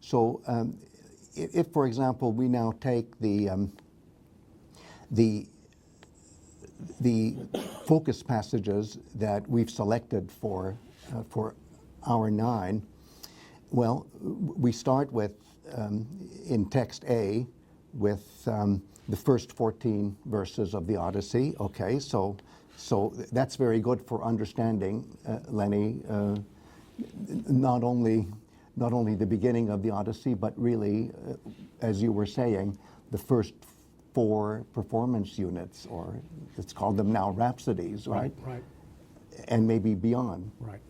So if, for example, we now take the focus passages that we've selected for hour 9, well, we start with in text A with the first 14 verses of the Odyssey. Okay, so that's very good for understanding, Lenny, not only the beginning of the Odyssey, but really, as you were saying, the first 4 performance units, or let's call them now rhapsodies, right? Right. And maybe beyond. Right.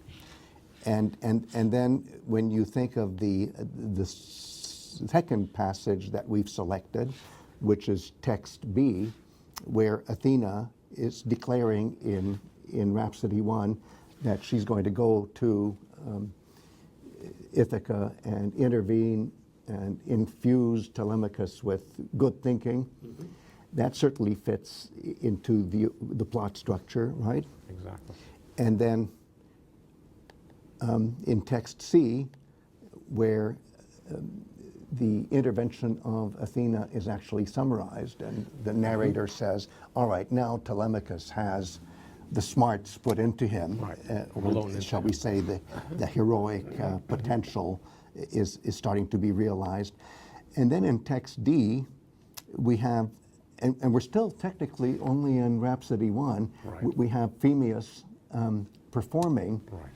And then when you think of the second passage that we've selected, which is text B, where Athena is declaring in Rhapsody 1 that she's going to go to Ithaca and intervene and infuse Telemachus with good thinking. Mm-hmm. That certainly fits into the plot structure, right? Exactly. And then in text C, where the intervention of Athena is actually summarized, and the narrator says, all right, now Telemachus has the smarts put into him, right. Or shall we say the heroic potential is starting to be realized. And then in text D, we have, and we're still technically only in Rhapsody 1, right. We have Phemios performing right.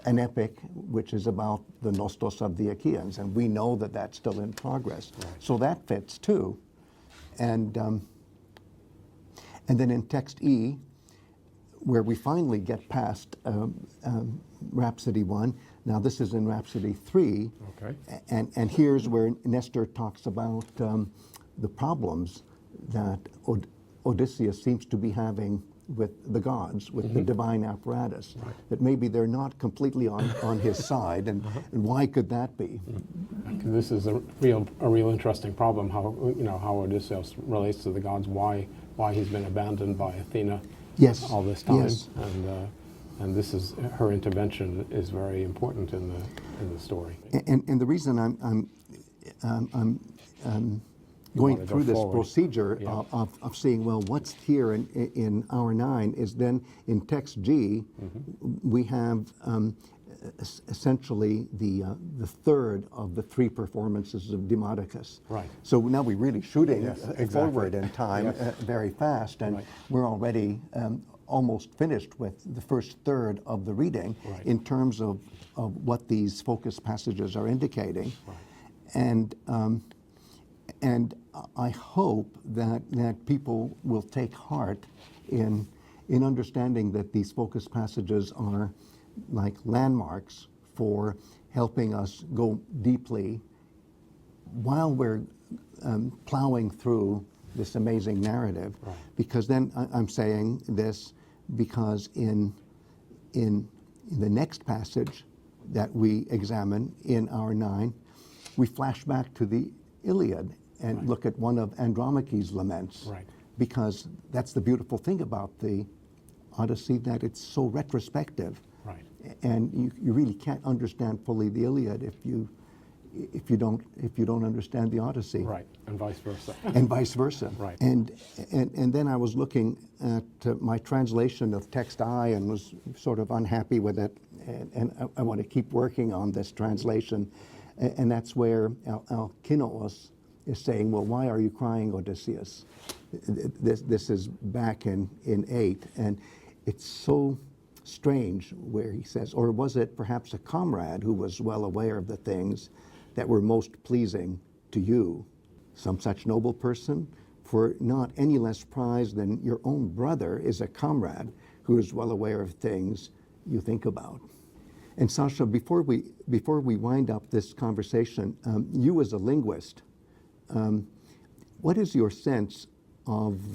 An epic which is about the nostos of the Achaeans, and we know that that's still in progress. Right. So that fits too. And then in text E, where we finally get past Rhapsody 1, now this is in Rhapsody 3, okay. and here's where Nestor talks about the problems that Odysseus seems to be having with the gods, with mm-hmm. the divine apparatus, right. that maybe they're not completely on his side, and why could that be? This is a real interesting problem. How Odysseus relates to the gods. Why he's been abandoned by Athena, yes. all this time, yes. And this is her intervention is very important in the story. And the reason I'm going through this procedure yeah. of seeing, well, what's here in hour 9 is then in text G, mm-hmm. we have essentially the third of the 3 performances of Demodokos. Right. So now we're really shooting yes, exactly. forward in time yes. very fast, and right. we're already almost finished with the first third of the reading right. in terms of what these focus passages are indicating. Right. And I hope that people will take heart in understanding that these focus passages are like landmarks for helping us go deeply while we're plowing through this amazing narrative. Right. Because then I'm saying this because in the next passage that we examine in hour 9, we flash back to the Iliad and right. look at one of Andromache's laments. Right. Because that's the beautiful thing about the Odyssey, that it's so retrospective. Right. And you really can't understand fully the Iliad if you don't understand the Odyssey. Right. And vice versa. And vice versa. Right. And then I was looking at my translation of text I and was sort of unhappy with it, and I want to keep working on this translation. And that's where Alkinoos is saying, well, why are you crying, Odysseus? This is back in 8, and it's so strange where he says, or was it perhaps a comrade who was well aware of the things that were most pleasing to you, some such noble person? For not any less prized than your own brother is a comrade who is well aware of things you think about. And Sasha, before we wind up this conversation, you as a linguist, what is your sense of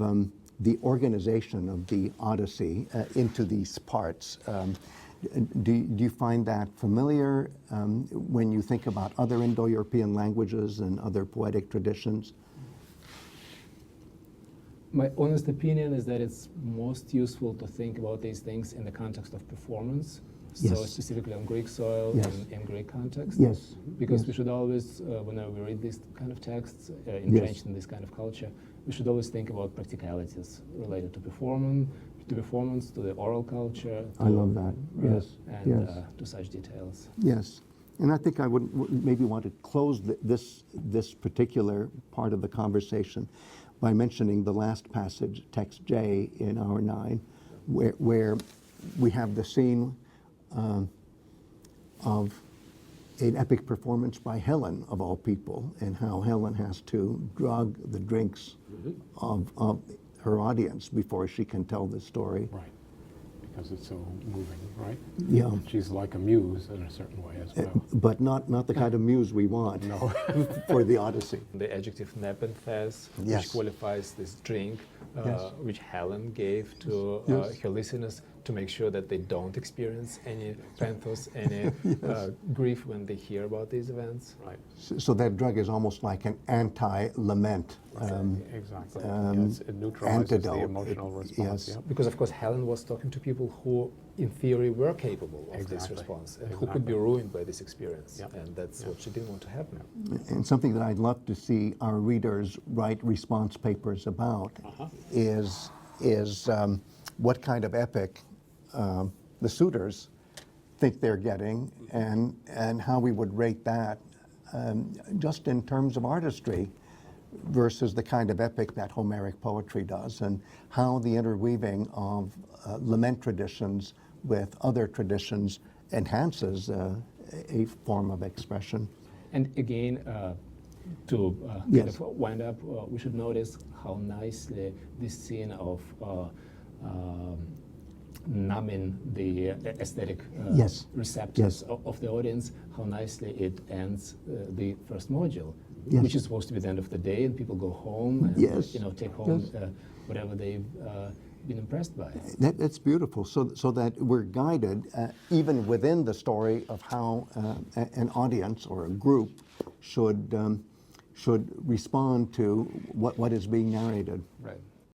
the organization of the Odyssey into these parts? Do you find that familiar when you think about other Indo-European languages and other poetic traditions? My honest opinion is that it's most useful to think about these things in the context of performance. So Yes. specifically on Greek soil, Yes. in Greek context. Yes. Because Yes. we should always, whenever we read these kind of texts, entrenched in this kind of culture, we should always think about practicalities related to performance, to the oral culture. I love that. Yes. And Yes. To such details. Yes. And I think I would maybe want to close this particular part of the conversation by mentioning the last passage, text J in hour 9, where we have the scene of an epic performance by Helen, of all people, and how Helen has to drug the drinks of her audience before she can tell the story. Right. Because it's so moving, right? Yeah. She's like a muse in a certain way as well. But not the kind of muse we want No. for the Odyssey. The adjective nē-penthes, Yes. which qualifies this drink, Yes. which Helen gave to Yes. her listeners to make sure that they don't experience any penthos, any grief when they hear about these events. Right. So that drug is almost like an anti-lament. Exactly. um, Yes, it neutralizes the antidote. emotional response. Yes. Yeah. Because, of course, Helen was talking to people who, in theory, were capable of this Exactly. response and who could be Exactly. ruined by this experience. Yeah. And that's Yeah. what she didn't want to happen. And something that I'd love to see our readers write response papers about is what kind of epic the suitors think they're getting, and how we would rate that just in terms of artistry versus the kind of epic that Homeric poetry does, and how the interweaving of lament traditions with other traditions enhances a form of expression. And again, to Yes. kind of wind up, we should notice how nicely this scene of numbing the aesthetic Yes. receptors Yes. of the audience, how nicely it ends the first module, Yes. which is supposed to be the end of the day, and people go home and Yes. take home Yes. whatever they've been impressed by. That's beautiful, so that we're guided, even within the story, of how an audience or a group should respond to what is being narrated. Right.